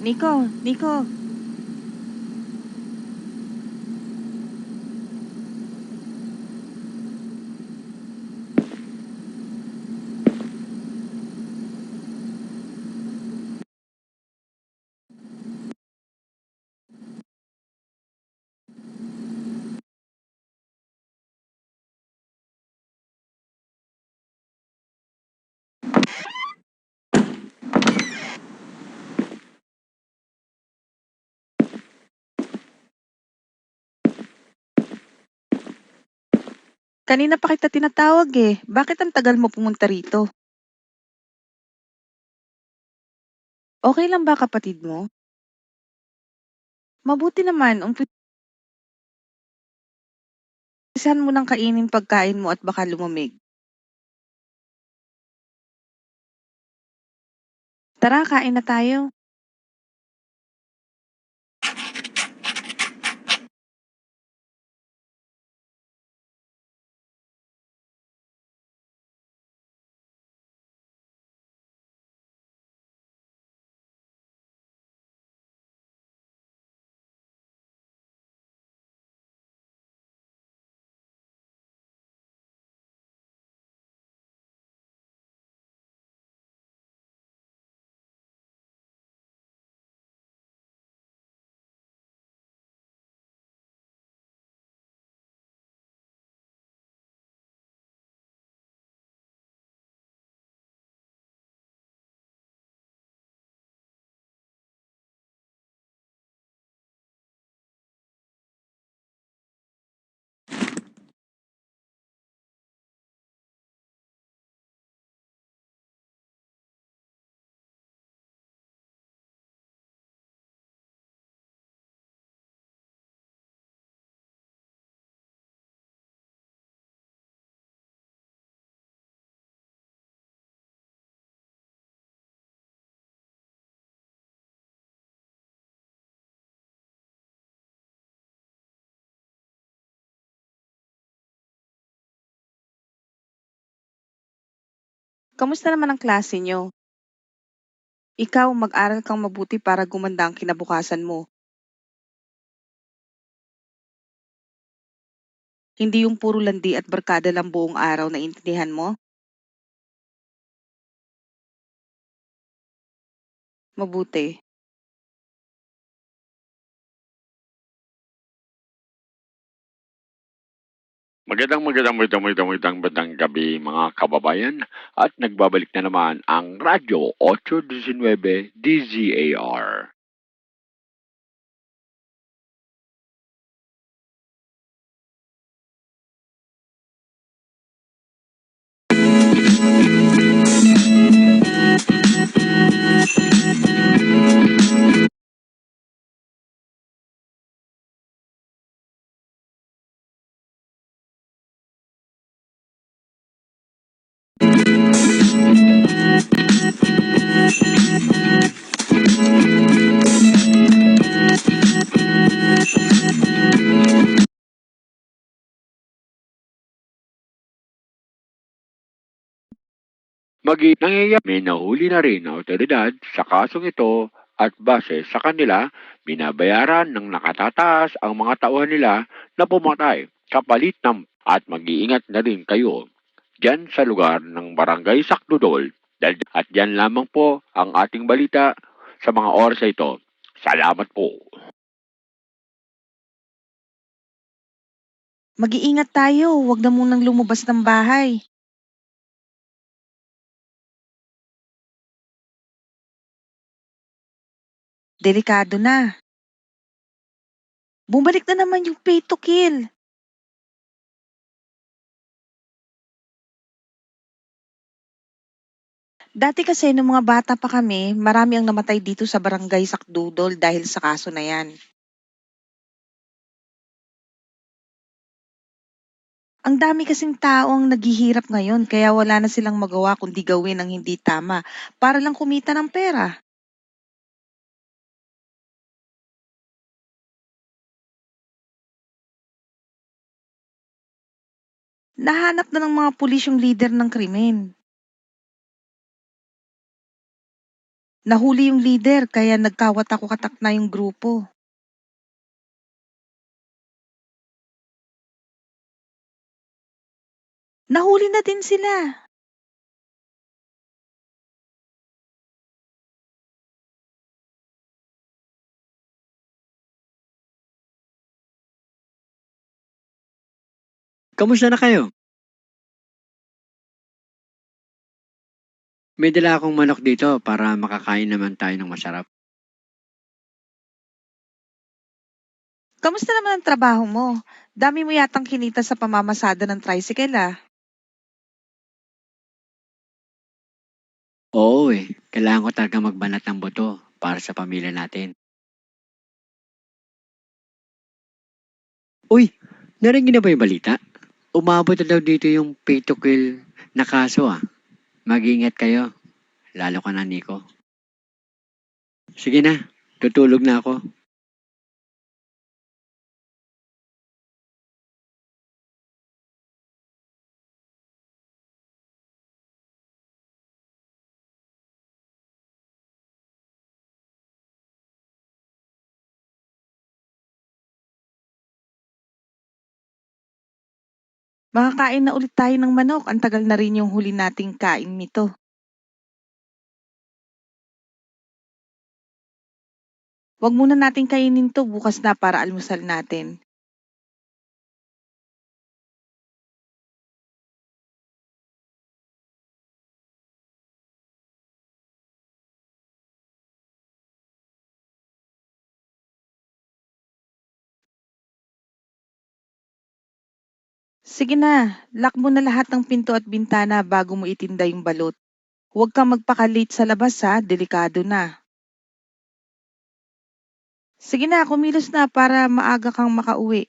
Nico, Nico, kanina pa kita tinatawag eh. Bakit ang tagal mo pumunta rito? Okay lang ba kapatid mo? Mabuti naman, umpisahan mo ng kainin pagkain mo at baka lumamig. Tara, kain na tayo. Kamusta naman ang klase nyo? Ikaw, mag-aral kang mabuti para gumanda ang kinabukasan mo. Hindi yung puro landi at barkada lang buong araw na intindihan mo? Mabuti. Magandang gabi mga kababayan at nagbabalik na naman ang Radyo 819 DZAR. Nangyayari may nahuli na rin na otoridad sa kasong ito at base sa kanila, binabayaran ng nakatataas ang mga tauhan nila na pumatay kapalit ng at mag-iingat na rin kayo dyan sa lugar ng Barangay Sakdudol. At dyan lamang po ang ating balita sa mga oras na ito. Salamat po. Mag-iingat tayo, huwag na munang lumabas ng bahay. Delikado na. Bumalik na naman yung pay to kill. Dati kasi nung mga bata pa kami, marami ang namatay dito sa Barangay Sakdudol dahil sa kaso na yan. Ang dami kasing tao ang naghihirap ngayon kaya wala na silang magawa kundi gawin ang hindi tama para lang kumita ng pera. Nahanap na ng mga pulis yung leader ng krimen. Nahuli yung leader kaya nagkawatak-watak na yung grupo. Nahuli na din sila. Kamusta na kayo? May dala akong manok dito para makakain naman tayo ng masarap. Kamusta naman ang trabaho mo? Dami mo yatang kinita sa pamamasada ng tricycle ah. Oo kailangan ko talaga magbanat ng buto para sa pamilya natin. Uy, narinig na ba yung balita? Umabot na daw dito yung pay to kill na kaso ah. Mag-ingat kayo, lalo ka na Nico. Sige na, tutulog na ako. Makakain na ulit tayo ng manok. Ang tagal na rin yung huli nating kain nito. Huwag muna nating kainin to bukas na para almusal natin. Sige na, lock mo na lahat ng pinto at bintana bago mo itinda yung balot. Huwag kang magpaka-late sa labas ha, delikado na. Sige na, kumilos na para maaga kang makauwi.